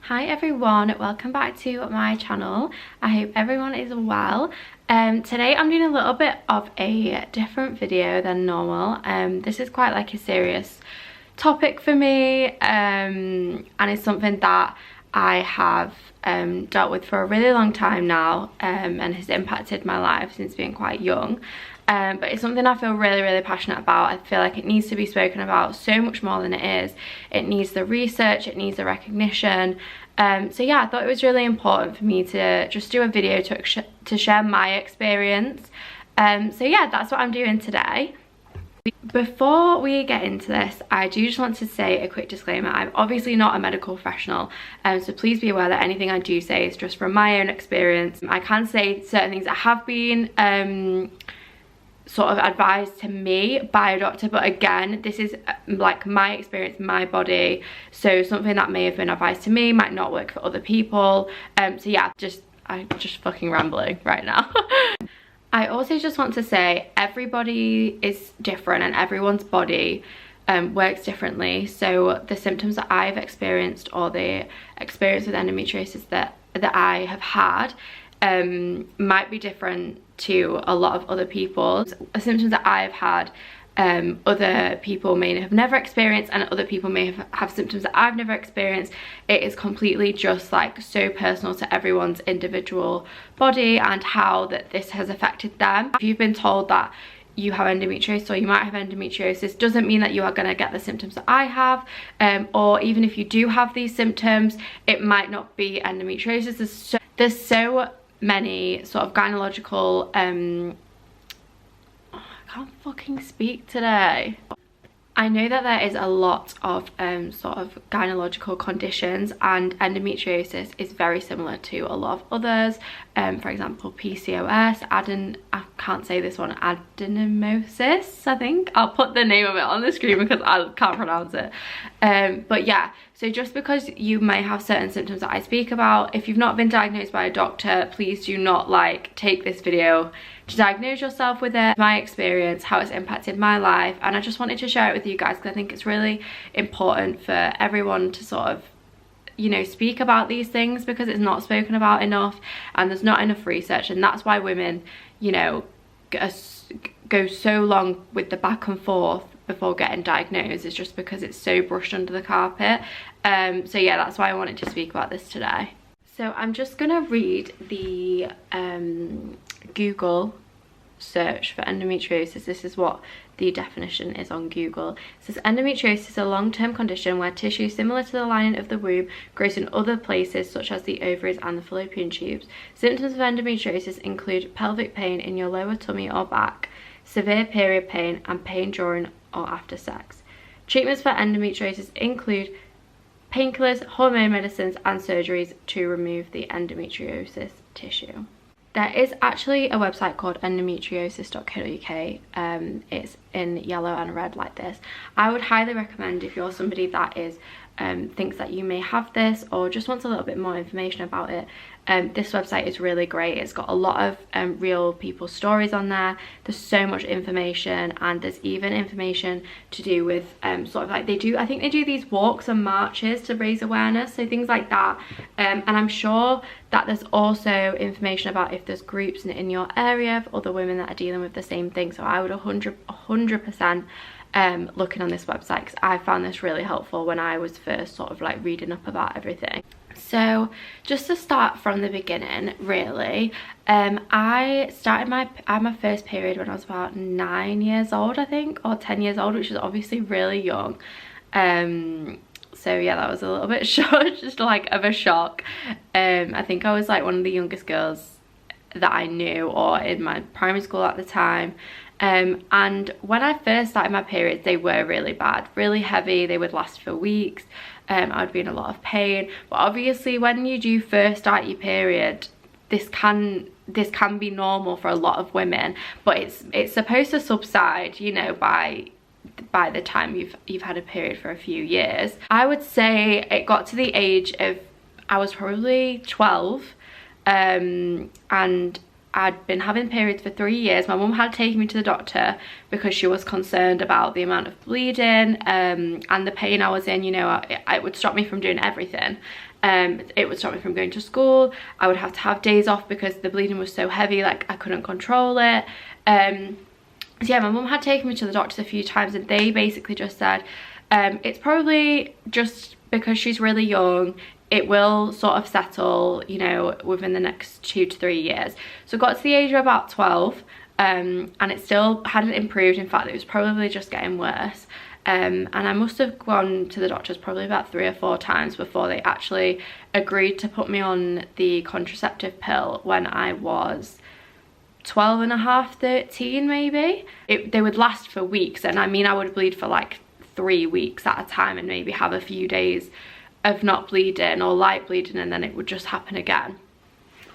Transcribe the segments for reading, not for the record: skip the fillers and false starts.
Hi everyone, welcome back to my channel. I hope everyone is well. Today I'm doing a little bit of a different video than normal. This is quite like a serious topic for me, and it's something that I have dealt with for a really long time now, and has impacted my life since being quite young. But it's something I feel really passionate about. I feel like it needs to be spoken about so much more than it is. It needs the research, it needs the recognition. So yeah, I thought it was really important for me to just do a video to share my experience. So yeah, that's what I'm doing today. Before we get into this, I do just want to say a quick disclaimer. I'm obviously not a medical professional, so please be aware that anything I do say is just from my own experience. I can say certain things that have been sort of advised to me by a doctor, but again, this is like my experience, my body, so something that may have been advised to me might not work for other people. So yeah, I'm just fucking rambling right now. I also just want to say everybody is different and everyone's body works differently, so the symptoms that I've experienced or the experience with endometriosis that I have had might be different to a lot of other people. The symptoms that I've had, other people may have never experienced, and other people may have symptoms that I've never experienced. It is completely just like so personal to everyone's individual body and how that this has affected them. If you've been told that you have endometriosis or you might have endometriosis, doesn't mean that you are going to get the symptoms that I have, or even if you do have these symptoms, it might not be endometriosis. There's so many sort of gynecological I can't fucking speak today. I know that there is a lot of sort of gynecological conditions, and endometriosis is very similar to a lot of others. For example, PCOS, I can't say this one, adenomyosis, I think. I'll put the name of it on the screen because I can't pronounce it. But yeah, so just because you may have certain symptoms that I speak about, if you've not been diagnosed by a doctor, please do not like take this video to diagnose yourself with it. My experience, how it's impacted my life, and I just wanted to share it with you guys because I think it's really important for everyone to sort of, you know, speak about these things, because it's not spoken about enough and there's not enough research, and that's why women, you know, go so long with the back and forth before getting diagnosed. It's just because it's so brushed under the carpet. So yeah, that's why I wanted to speak about this today. So I'm just gonna read the Google search for endometriosis. This is what the definition is on Google. It says endometriosis is a long-term condition where tissue similar to the lining of the womb grows in other places such as the ovaries and the fallopian tubes. Symptoms of endometriosis include pelvic pain in your lower tummy or back, severe period pain, and pain during or after sex. Treatments for endometriosis include painkillers, hormone medicines, and surgeries to remove the endometriosis tissue. There is actually a website called endometriosis.co.uk. It's in yellow and red like this. I would highly recommend, if you're somebody that is thinks that you may have this or just wants a little bit more information about it, this website is really great. It's got a lot of real people's stories on there. There's so much information, and there's even information to do with sort of like I think they do these walks and marches to raise awareness, so things like that. And I'm sure that there's also information about if there's groups in your area of other women that are dealing with the same thing. So I would 100% looking on this website, because I found this really helpful when I was first sort of like reading up about everything. So just to start from the beginning, really, I started my first period when I was about 9 years old, I think, or 10 years old, which is obviously really young. So yeah, that was a little bit short, just like of a shock. I think I was like one of the youngest girls that I knew, or in my primary school at the time. And when I first started my periods, they were really bad, really heavy. They would last for weeks. I would be in a lot of pain. But obviously when you do first start your period, this can be normal for a lot of women, but it's supposed to subside, you know, by the time you've had a period for a few years. I would say it got to the age of, I was probably 12, and I'd been having periods for 3 years. My mum had taken me to the doctor because she was concerned about the amount of bleeding and the pain I was in. You know, it would stop me from doing everything. It would stop me from going to school. I would have to have days off because the bleeding was so heavy, like I couldn't control it. So yeah, my mum had taken me to the doctors a few times, and they basically just said it's probably just because she's really young. It will sort of settle, you know, within the next 2 to 3 years. So I got to the age of about 12 and it still hadn't improved. In fact, it was probably just getting worse. And I must have gone to the doctors probably about 3 or 4 times before they actually agreed to put me on the contraceptive pill when I was 12 and a half, 13 maybe. They would last for weeks, and I mean I would bleed for like 3 weeks at a time and maybe have a few days of not bleeding or light bleeding, and then it would just happen again.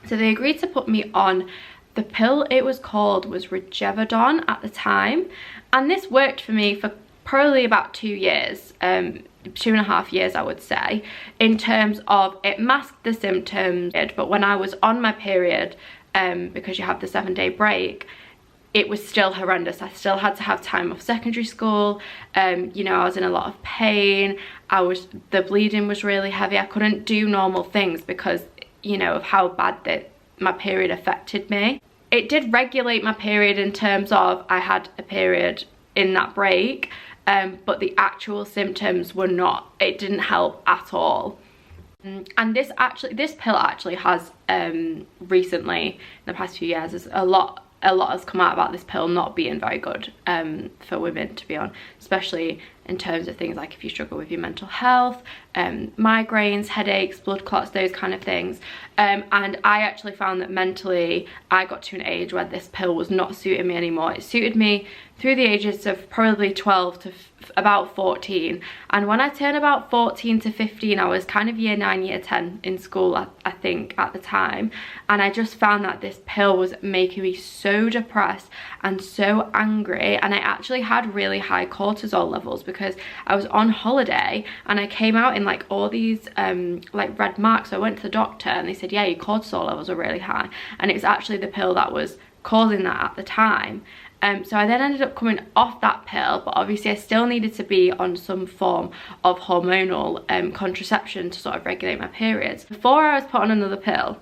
So they agreed to put me on the pill. It was called Regevodon at the time, and this worked for me for probably about 2 years, 2.5 years I would say, in terms of it masked the symptoms. But when I was on my period, because you have the 7-day break, it was still horrendous. I still had to have time off secondary school. You know, I was in a lot of pain. The bleeding was really heavy. I couldn't do normal things because, you know, of how bad my period affected me. It did regulate my period in terms of I had a period in that break, but the actual symptoms were not, it didn't help at all. And this pill actually has recently, in the past few years, there's a lot has come out about this pill not being very good for women to be on, especially in terms of things like if you struggle with your mental health, migraines, headaches, blood clots, those kind of things. And I actually found that mentally I got to an age where this pill was not suiting me anymore. It suited me through the ages of probably 12 to about 14, and when I turned about 14 to 15 I was kind of year 9, year 10 in school, I think at the time, and I just found that this pill was making me so depressed and so angry, and I actually had really high cortisol levels because I was on holiday and I came out in like all these like red marks. So I went to the doctor and they said, yeah, your cortisol levels are really high, and it was actually the pill that was causing that at the time. So I then ended up coming off that pill, but obviously I still needed to be on some form of hormonal contraception to sort of regulate my periods. Before I was put on another pill,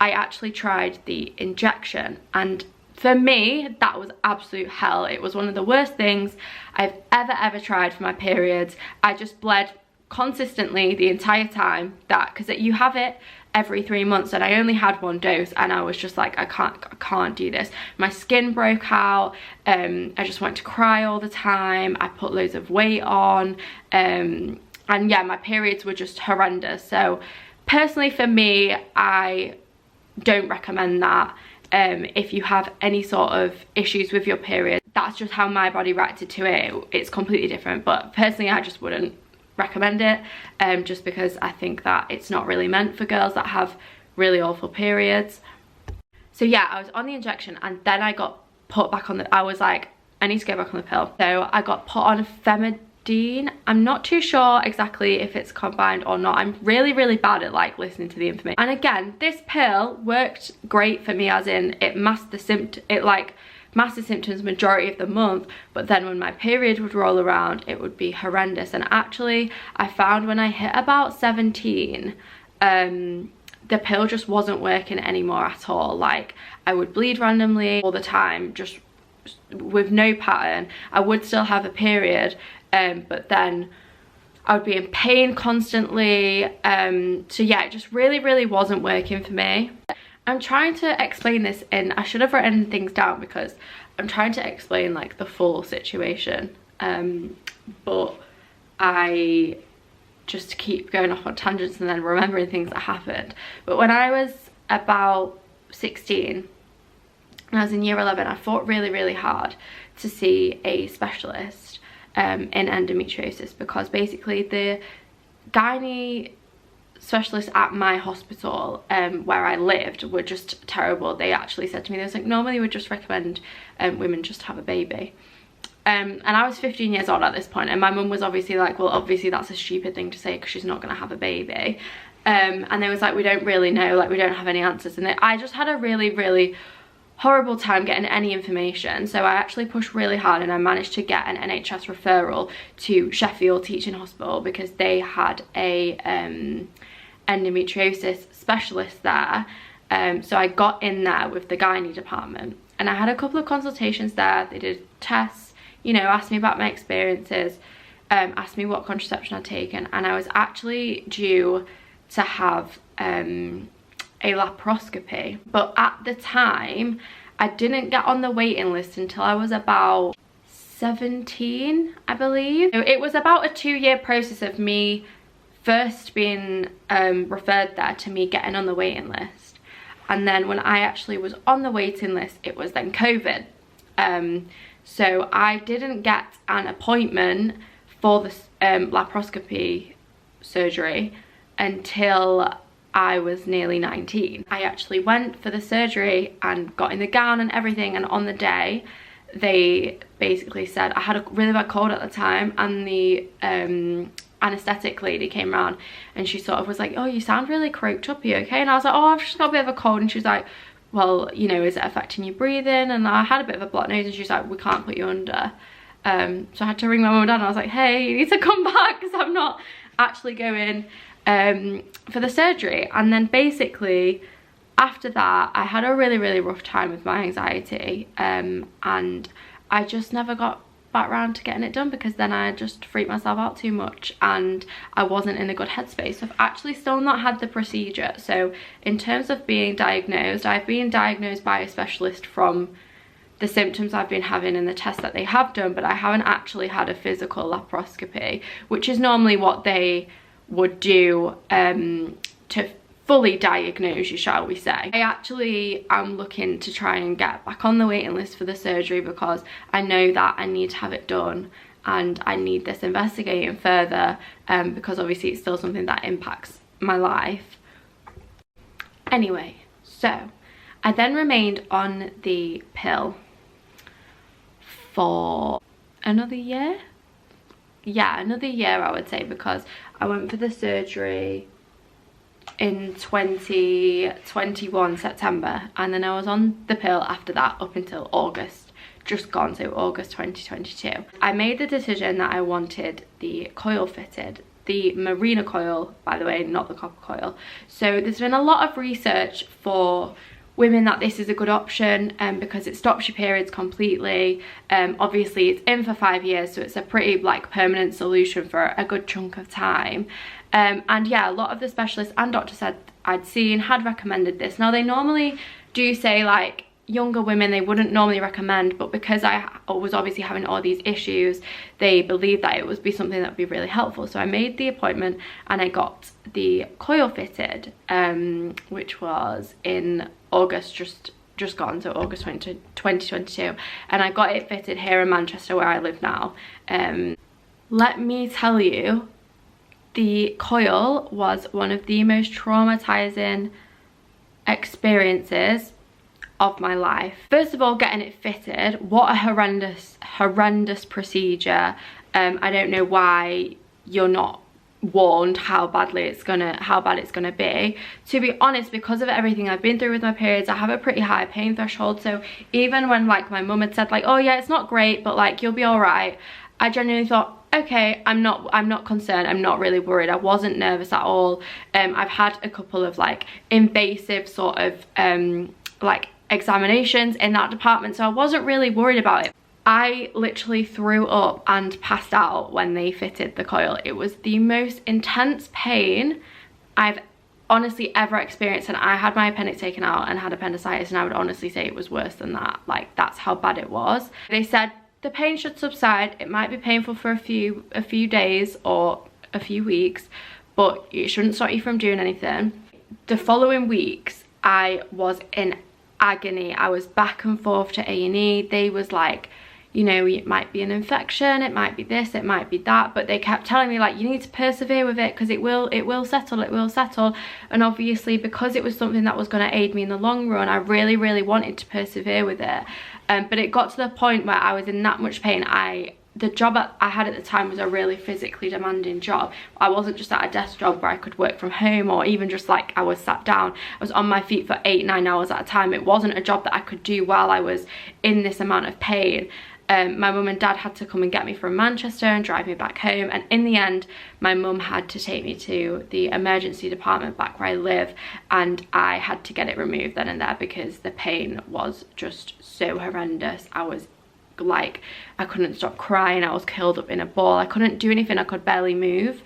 I actually tried the injection, and for me that was absolute hell. It was one of the worst things I've ever tried for my periods. I just bled consistently the entire time, because you have it every 3 months, and I only had 1 dose, and I was just like, I can't do this. My skin broke out, I just wanted to cry all the time, I put loads of weight on, and yeah, my periods were just horrendous. So personally for me, I don't recommend that. If you have any sort of issues with your period, that's just how my body reacted to it. It's completely different, but personally I just wouldn't recommend it, just because I think that it's not really meant for girls that have really awful periods. So yeah, I was on the injection, and then I got put back on I was like, I need to go back on the pill. So I got put on Femidine. I'm not too sure exactly if it's combined or not. I'm really bad at like listening to the information. And again, this pill worked great for me, as in it masked the symptoms majority of the month, but then when my period would roll around, it would be horrendous. And actually I found when I hit about 17, the pill just wasn't working anymore at all. Like I would bleed randomly all the time, just with no pattern. I would still have a period, but then I would be in pain constantly. So yeah, it just really wasn't working for me. I'm trying to explain this I should have written things down because I'm trying to explain like the full situation, but I just keep going off on tangents and then remembering things that happened. But when I was about 16 and I was in year 11, I fought really hard to see a specialist in endometriosis, because basically the gynae specialists at my hospital where I lived were just terrible. They actually said to me, they was like, normally we would just recommend women just have a baby. And I was 15 years old at this point, and my mum was obviously like, well, obviously that's a stupid thing to say because she's not going to have a baby. And they was like, we don't really know, like we don't have any answers. And I just had a really horrible time getting any information. So I actually pushed really hard and I managed to get an NHS referral to Sheffield Teaching Hospital because they had a endometriosis specialist there. So I got in there with the gynae department and I had a couple of consultations there. They did tests, you know, asked me about my experiences, asked me what contraception I'd taken, and I was actually due to have a laparoscopy. But at the time, I didn't get on the waiting list until I was about 17, I believe. So it was about a 2-year process of me first being referred there to me getting on the waiting list. And then when I actually was on the waiting list, it was then COVID. So I didn't get an appointment for the laparoscopy surgery until I was nearly 19. I actually went for the surgery and got in the gown and everything, and on the day they basically said, I had a really bad cold at the time, and the anaesthetic lady came around and she sort of was like, oh, you sound really croaked up, are you okay? And I was like, oh, I've just got a bit of a cold. And she was like, well, you know, is it affecting your breathing? And I had a bit of a blocked nose, and she was like, we can't put you under. So I had to ring my mum and dad and I was like, hey, you need to come back because I'm not actually going for the surgery. And then basically after that I had a really rough time with my anxiety, and I just never got back round to getting it done because then I just freaked myself out too much and I wasn't in a good headspace. So I've actually still not had the procedure. So in terms of being diagnosed, I've been diagnosed by a specialist from the symptoms I've been having and the tests that they have done, but I haven't actually had a physical laparoscopy, which is normally what they would do to fully diagnose you, shall we say. I actually am looking to try and get back on the waiting list for the surgery because I know that I need to have it done and I need this investigating further, because obviously it's still something that impacts my life. Anyway, so I then remained on the pill for another year. Yeah, another year I would say, because I went for the surgery in 2021 September, and then I was on the pill after that up until August, just gone, so August 2022. I made the decision that I wanted the coil fitted, the Marina coil, by the way, not the copper coil. So there's been a lot of research for women that this is a good option, because it stops your periods completely. Obviously it's in for 5 years, so it's a pretty like permanent solution for a good chunk of time. And yeah, a lot of the specialists and doctors I'd seen had recommended this. Now they normally do say like younger women they wouldn't normally recommend, but because I was obviously having all these issues, they believed that it would be something that would be really helpful. So I made the appointment and I got the coil fitted, which was in August, just gone, so August 2022, and I got it fitted here in Manchester where I live now. Let me tell you, the coil was one of the most traumatizing experiences of my life. First of all, getting it fitted, what a horrendous procedure. I don't know why you're not warned how bad it's gonna be. To be honest, because of everything I've been through with my periods, I have a pretty high pain threshold. So even when like my mum had said like, oh yeah, it's not great, but like you'll be all right, I genuinely thought, okay, I'm not concerned, I'm not really worried. I wasn't nervous at all. I've had a couple of like invasive sort of like examinations in that department, so I wasn't really worried about it. I literally threw up and passed out when they fitted the coil. It was the most intense pain I've honestly ever experienced, and I had my appendix taken out and had appendicitis, and I would honestly say it was worse than that. Like, that's how bad it was. They said the pain should subside. It might be painful for a few days or a few weeks, but it shouldn't stop you from doing anything. The following weeks I was in agony. I was back and forth to A&E. They was like, you know, it might be an infection, it might be this, it might be that, but they kept telling me like, you need to persevere with it because it will settle. And obviously because it was something that was going to aid me in the long run, I really wanted to persevere with it. But it got to the point where I was in that much pain, I the job I had at the time was a really physically demanding job. I wasn't just at a desk job where I could work from home, or even just like I was sat down. I was on my feet for 8-9 hours at a time. It wasn't a job that I could do while I was in this amount of pain. My mum and dad had to come and get me from Manchester and drive me back home, and in the end my mum had to take me to the emergency department back where I live, and I had to get it removed then and there because the pain was just so horrendous. I was like, I couldn't stop crying, I was curled up in a ball, I couldn't do anything, I could barely move.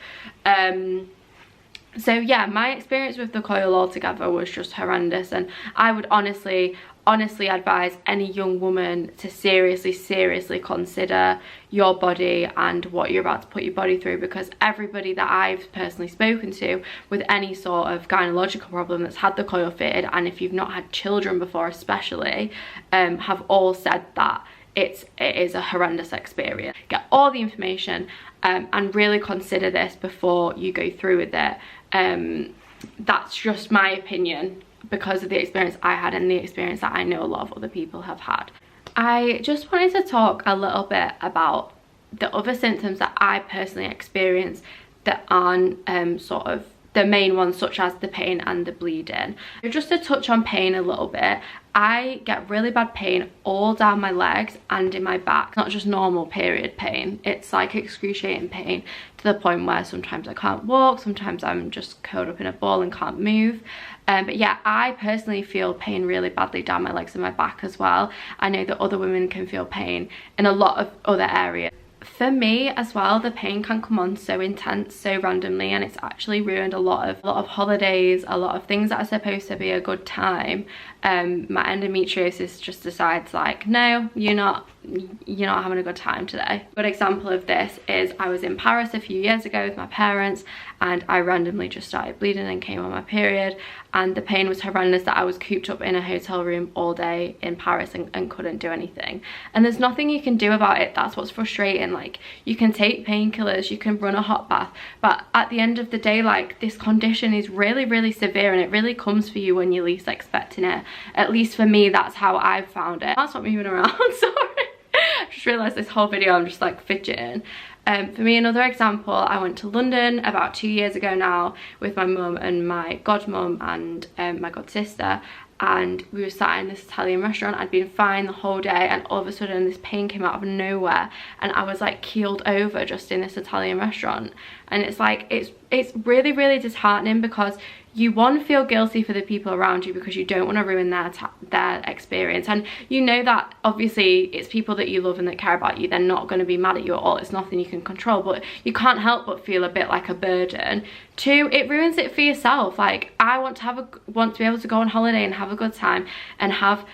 So yeah, my experience with the coil altogether was just horrendous, and I would honestly advise any young woman to seriously consider your body and what you're about to put your body through, because everybody that I've personally spoken to with any sort of gynecological problem that's had the coil fitted, and if you've not had children before especially, have all said that it is a horrendous experience. Get all the information and really consider this before you go through with it. That's just my opinion because of the experience I had and the experience that I know a lot of other people have had. I just wanted to talk a little bit about the other symptoms that I personally experience that aren't sort of the main ones, such as the pain and the bleeding. So just to touch on pain a little bit, I get really bad pain all down my legs and in my back. Not just normal period pain, it's like excruciating pain to the point where sometimes I can't walk, sometimes I'm just curled up in a ball and can't move. But yeah, I personally feel pain really badly down my legs and my back as well. I know that other women can feel pain in a lot of other areas. For me as well, the pain can come on so intense, so randomly, and it's actually ruined a lot of holidays, a lot of things that are supposed to be a good time. My endometriosis just decides like, no, you're not having a good time today. A good example of this is I was in Paris a few years ago with my parents, and I randomly just started bleeding and came on my period, and the pain was horrendous that I was cooped up in a hotel room all day in Paris and couldn't do anything. And there's nothing you can do about it. That's what's frustrating. Like, you can take painkillers, you can run a hot bath, but at the end of the day, like, this condition is really severe, and it really comes for you when you're least expecting it. At least for me, that's how I've found it. I'll stop moving around, sorry. I just realised this whole video I'm just like fidgeting. For me, another example, I went to London about 2 years ago now with my mum and my godmum and my god sister, and we were sat in this Italian restaurant. I'd been fine the whole day, and all of a sudden this pain came out of nowhere, and I was like keeled over just in this Italian restaurant. And it's like, it's really disheartening, because you, one, feel guilty for the people around you because you don't want to ruin their experience, and you know that obviously it's people that you love and that care about you. They're not going to be mad at you at all. It's nothing you can control, but you can't help but feel a bit like a burden. Two, it ruins it for yourself. Like, I want to be able to go on holiday and have a good time and have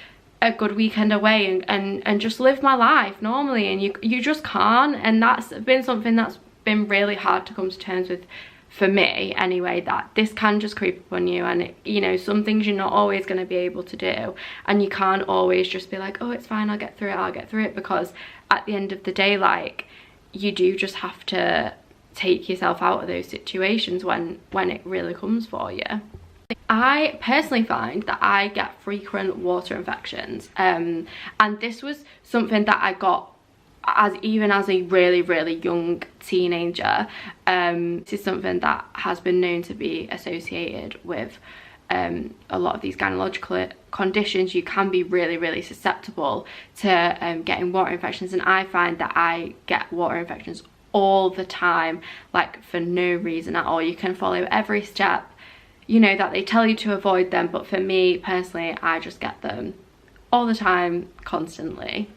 a good weekend away and just live my life normally, and you just can't. And that's been something that's been really hard to come to terms with for me anyway, that this can just creep up on you, and it, you know, some things you're not always going to be able to do, and you can't always just be like, oh, it's fine, I'll get through it, because at the end of the day, like, you do just have to take yourself out of those situations when it really comes for you. I personally find that I get frequent water infections, and this was something that I got even as a really young teenager. This is something that has been known to be associated with a lot of these gynecological conditions. You can be really susceptible to getting water infections, and I find that I get water infections all the time, like for no reason at all. You can follow every step, you know, that they tell you to avoid them, but for me personally, I just get them all the time, constantly.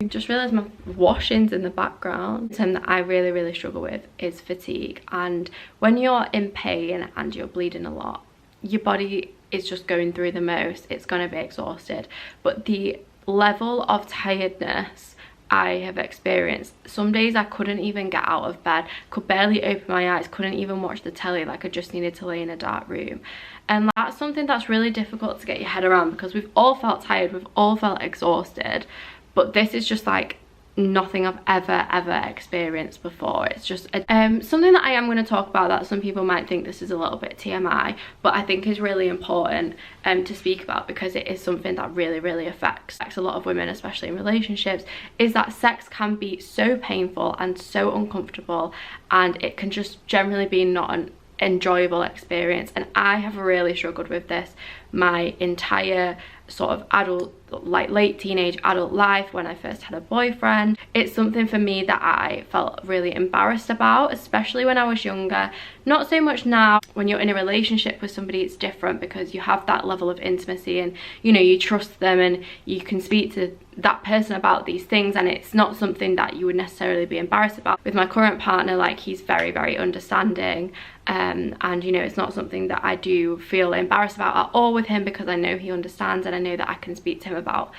I just realised my washing's in the background. Something that I really struggle with is fatigue, and when you're in pain and you're bleeding a lot, your body is just going through the most. It's going to be exhausted, but the level of tiredness I have experienced, some days I couldn't even get out of bed, could barely open my eyes, couldn't even watch the telly, like I just needed to lay in a dark room. And that's something that's really difficult to get your head around, because we've all felt tired, we've all felt exhausted, but this is just like nothing I've ever experienced before. It's just something that I am going to talk about, that some people might think this is a little bit TMI, but I think is really important to speak about, because it is something that really affects a lot of women, especially in relationships, is that sex can be so painful and so uncomfortable, and it can just generally be not an enjoyable experience. And I have really struggled with this my entire sort of adult, like late teenage adult life. When I first had a boyfriend, it's something for me that I felt really embarrassed about, especially when I was younger. Not so much now. When you're in a relationship with somebody, it's different, because you have that level of intimacy and, you know, you trust them and you can speak to that person about these things, and it's not something that you would necessarily be embarrassed about. With my current partner, like, he's very understanding, and you know, it's not something that I do feel embarrassed about at all with him, because I know he understands and I know that I can speak to him about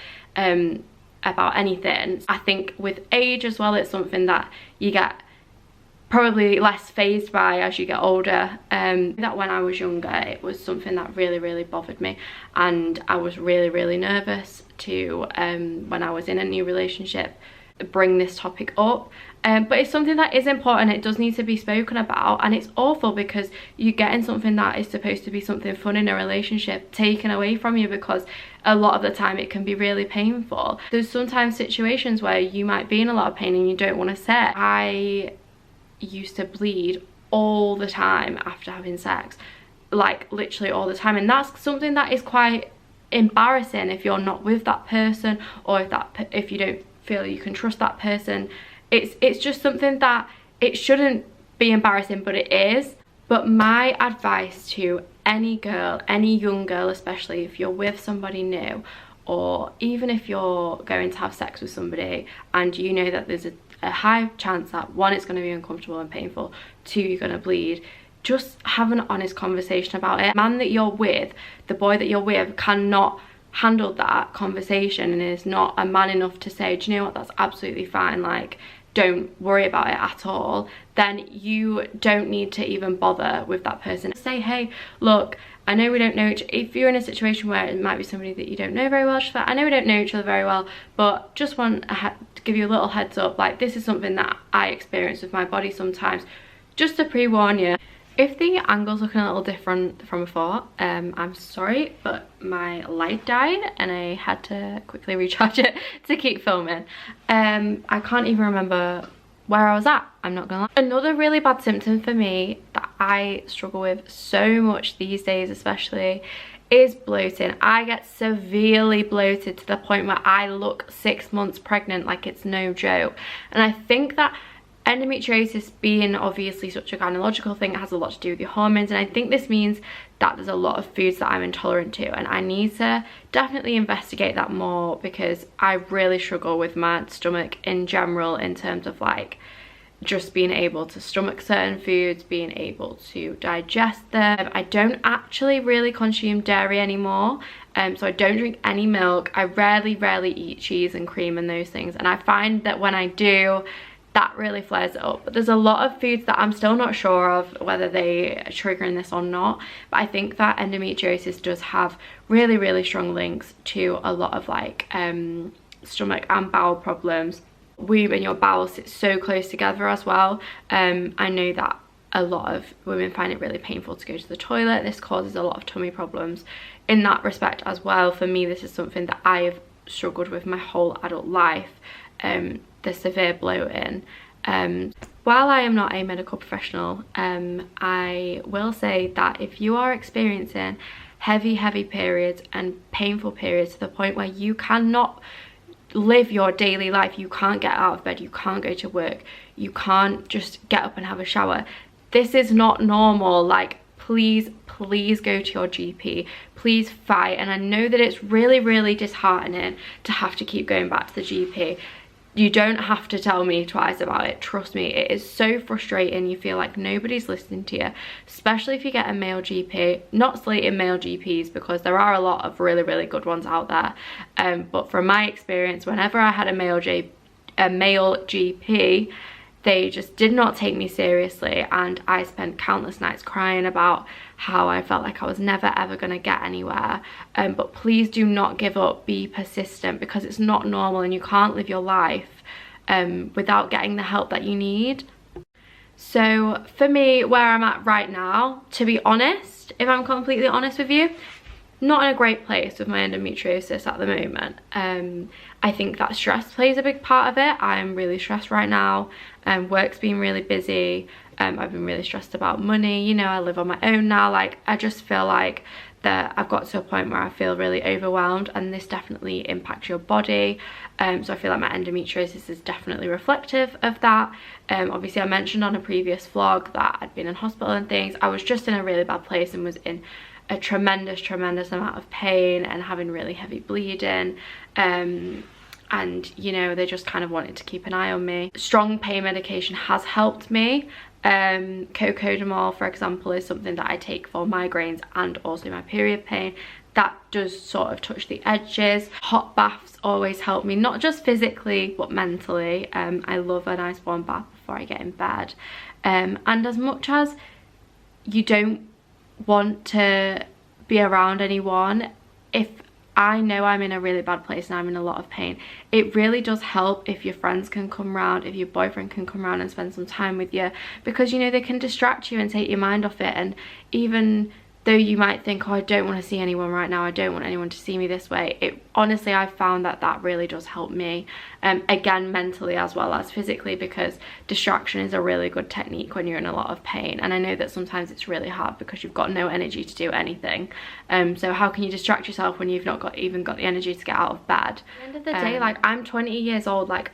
anything. I think with age as well, it's something that you get probably less phased by as you get older. That when I was younger, it was something that really bothered me, and I was really nervous to when I was in a new relationship, bring this topic up. But it's something that is important. It does need to be spoken about, and it's awful because you're getting something that is supposed to be something fun in a relationship taken away from you, because a lot of the time it can be really painful. There's sometimes situations where you might be in a lot of pain and you don't want to say. I used to bleed all the time after having sex, like literally all the time, and that's something that is quite embarrassing if you're not with that person, or if you don't feel you can trust that person. It's just something that it shouldn't be embarrassing, but it is. But my advice to any girl, any young girl, especially if you're with somebody new, or even if you're going to have sex with somebody and you know that there's a high chance that, one, it's going to be uncomfortable and painful, two, you're going to bleed, just have an honest conversation about it. The man that you're with, the boy that you're with, cannot handle that conversation and is not a man enough to say, do you know what, that's absolutely fine, like, don't worry about it at all, then you don't need to even bother with that person. Say, hey, look, I know we don't know if you're in a situation where it might be somebody that you don't know very well, just like, I know we don't know each other very well, but just want to give you a little heads up, like, this is something that I experience with my body sometimes, just to pre-warn you. If the angle's looking a little different from before, I'm sorry, but my light died and I had to quickly recharge it to keep filming. I can't even remember where I was at, I'm not gonna lie. Another really bad symptom for me that I struggle with so much these days especially is bloating. I get severely bloated to the point where I look 6 months pregnant, like it's no joke. And I think that endometriosis being obviously such a gynecological thing, it has a lot to do with your hormones, and I think this means that there's a lot of foods that I'm intolerant to, and I need to definitely investigate that more, because I really struggle with my stomach in general, in terms of like just being able to stomach certain foods, being able to digest them. I don't actually really consume dairy anymore, so I don't drink any milk. I rarely eat cheese and cream and those things, and I find that when I do, that really flares it up. But there's a lot of foods that I'm still not sure of whether they are triggering this or not, but I think that endometriosis does have really strong links to a lot of like stomach and bowel problems. Womb and your bowel sit so close together as well. I know that a lot of women find it really painful to go to the toilet. This causes a lot of tummy problems in that respect as well. For me, this is something that I have struggled with my whole adult life. The severe bloating. While I am not a medical professional, I will say that if you are experiencing heavy periods and painful periods to the point where you cannot live your daily life, you can't get out of bed, you can't go to work, you can't just get up and have a shower, this is not normal. Like, please go to your GP, please fight. And I know that it's really disheartening to have to keep going back to the GP. You don't have to tell me twice about it, trust me. It is so frustrating. You feel like nobody's listening to you, especially if you get a male GP. Not slating male GPs, because there are a lot of really good ones out there, but from my experience, whenever I had a male GP, they just did not take me seriously, and I spent countless nights crying about how I felt like I was never ever going to get anywhere. But please do not give up, be persistent, because it's not normal and you can't live your life without getting the help that you need. So for me, where I'm at right now, to be honest, if I'm completely honest with you, not in a great place with my endometriosis at the moment. I think that stress plays a big part of it. I'm really stressed right now. Work's been really busy. I've been really stressed about money. You know, I live on my own now. Like, I just feel like that I've got to a point where I feel really overwhelmed, and this definitely impacts your body. So I feel like my endometriosis is definitely reflective of that. Obviously I mentioned on a previous vlog that I'd been in hospital and things. I was just in a really bad place and was in a tremendous amount of pain and having really heavy bleeding. And you know, they just kind of wanted to keep an eye on me. Strong pain medication has helped me. Cocodamol, for example, is something that I take for migraines and also my period pain. That does sort of touch the edges. Hot baths always help me, not just physically but mentally. I love a nice warm bath before I get in bed. And as much as you don't want to be around anyone, if I know I'm in a really bad place and I'm in a lot of pain, it really does help if your friends can come around, if your boyfriend can come around and spend some time with you, because you know, they can distract you and take your mind off it. And even though you might think, oh, I don't want to see anyone right now, I don't want anyone to see me this way, honestly, I've found that that really does help me, again, mentally as well as physically, because distraction is a really good technique when you're in a lot of pain. And I know that sometimes it's really hard because you've got no energy to do anything. So how can you distract yourself when you've not even got the energy to get out of bed? At the end of the day, like, I'm 20 years old, like,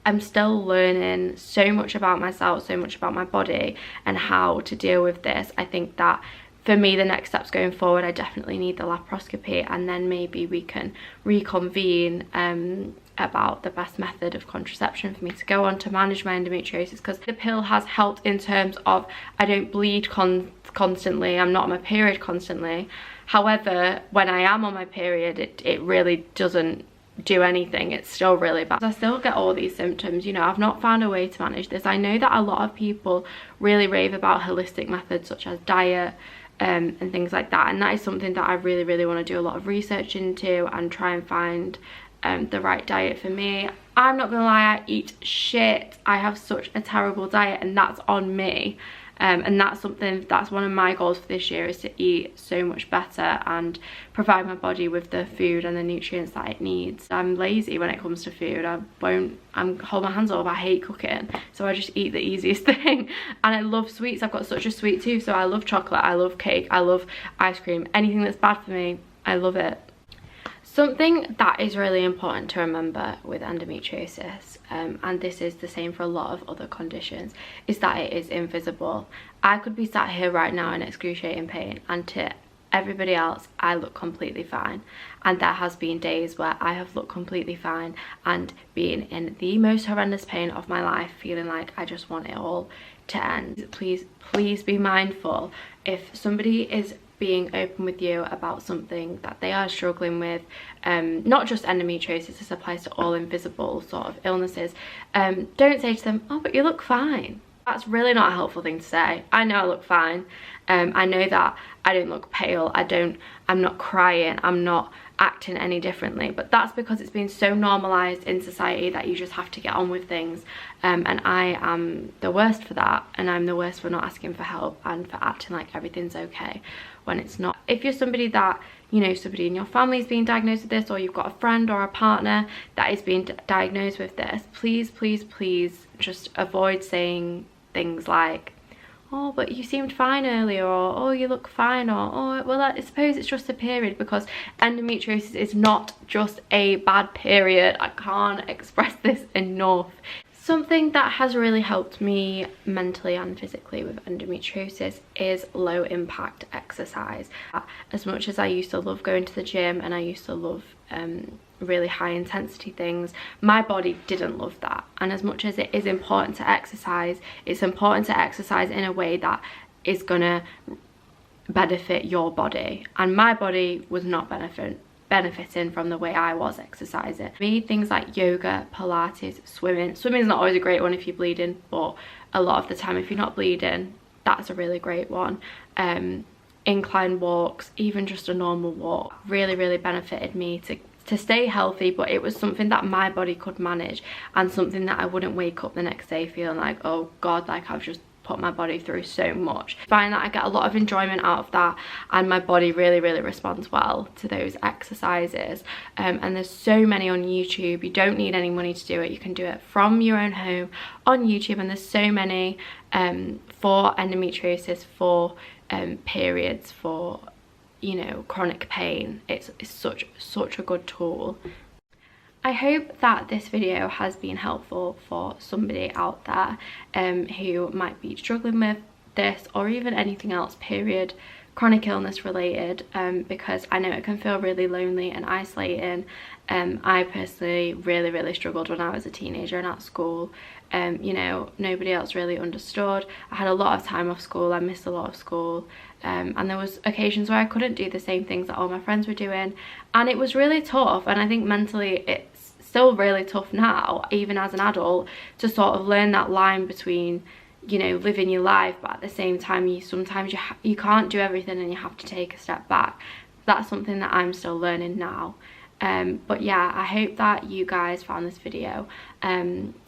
I'm still learning so much about myself, so much about my body and how to deal with this. I think that for me, the next steps going forward, I definitely need the laparoscopy, and then maybe we can reconvene about the best method of contraception for me to go on to manage my endometriosis, because the pill has helped in terms of I don't bleed constantly, I'm not on my period constantly. However, when I am on my period, it really doesn't do anything. It's still really bad. I still get all these symptoms, you know. I've not found a way to manage this. I know that a lot of people really rave about holistic methods such as diet and things like that, and that is something that I really want to do a lot of research into and try and find the right diet for me. I'm not gonna lie, I eat shit. I have such a terrible diet, and that's on me. And that's one of my goals for this year, is to eat so much better and provide my body with the food and the nutrients that it needs. I'm lazy when it comes to food. I'm hold my hands up, I hate cooking, so I just eat the easiest thing. And I love sweets. I've got such a sweet tooth, so I love chocolate, I love cake, I love ice cream. Anything that's bad for me, I love it. Something that is really important to remember with endometriosis, and this is the same for a lot of other conditions, is that it is invisible. I could be sat here right now in excruciating pain, and to everybody else I look completely fine, and there has been days where I have looked completely fine and been in the most horrendous pain of my life, feeling like I just want it all to end. Please be mindful if somebody is being open with you about something that they are struggling with, not just endometriosis, this applies to all invisible sort of illnesses. Don't say to them, oh, but you look fine. That's really not a helpful thing to say. I know I look fine. I know that I don't look pale, I'm not crying, I'm not acting any differently, but that's because it's been so normalized in society that you just have to get on with things. And I am the worst for that, and I'm the worst for not asking for help and for acting like everything's okay when it's not. If you're somebody that, you know, somebody in your family is being diagnosed with this, or you've got a friend or a partner that is being diagnosed with this, please just avoid saying things like, oh, but you seemed fine earlier, or oh, you look fine, or oh, well, I suppose it's just a period, because endometriosis is not just a bad period. I can't express this enough. Something that has really helped me mentally and physically with endometriosis is low impact exercise. As much as I used to love going to the gym and I used to love really high intensity things, my body didn't love that. And as much as it is important to exercise, it's important to exercise in a way that is gonna benefit your body, and my body was not benefiting from the way I was exercising. For me, things like yoga, Pilates, swimming's not always a great one if you're bleeding, but a lot of the time if you're not bleeding, that's a really great one. Incline walks, even just a normal walk, really benefited me to to stay healthy, but it was something that my body could manage, and something that I wouldn't wake up the next day feeling like, oh god, like I've just put my body through so much. I find that I get a lot of enjoyment out of that, and my body really responds well to those exercises. And there's so many on YouTube. You don't need any money to do it. You can do it from your own home on YouTube, and there's so many for endometriosis, for periods, for, you know, chronic pain. It's such a good tool. I hope that this video has been helpful for somebody out there who might be struggling with this, or even anything else period, chronic illness related, because I know it can feel really lonely and isolating. I personally really struggled when I was a teenager and at school. You know, nobody else really understood. I had a lot of time off school, I missed a lot of school, and there was occasions where I couldn't do the same things that all my friends were doing, and it was really tough. And I think mentally it's still really tough now, even as an adult, to sort of learn that line between, you know, living your life, but at the same time sometimes you can't do everything and you have to take a step back. That's something that I'm still learning now. But yeah, I hope that you guys found this video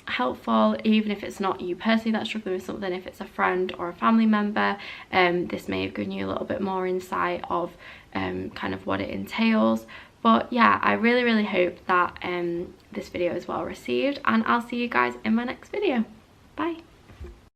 helpful, even if it's not you personally that's struggling with something. If it's a friend or a family member, this may have given you a little bit more insight of kind of what it entails. But yeah, I really hope that this video is well received, and I'll see you guys in my next video. Bye.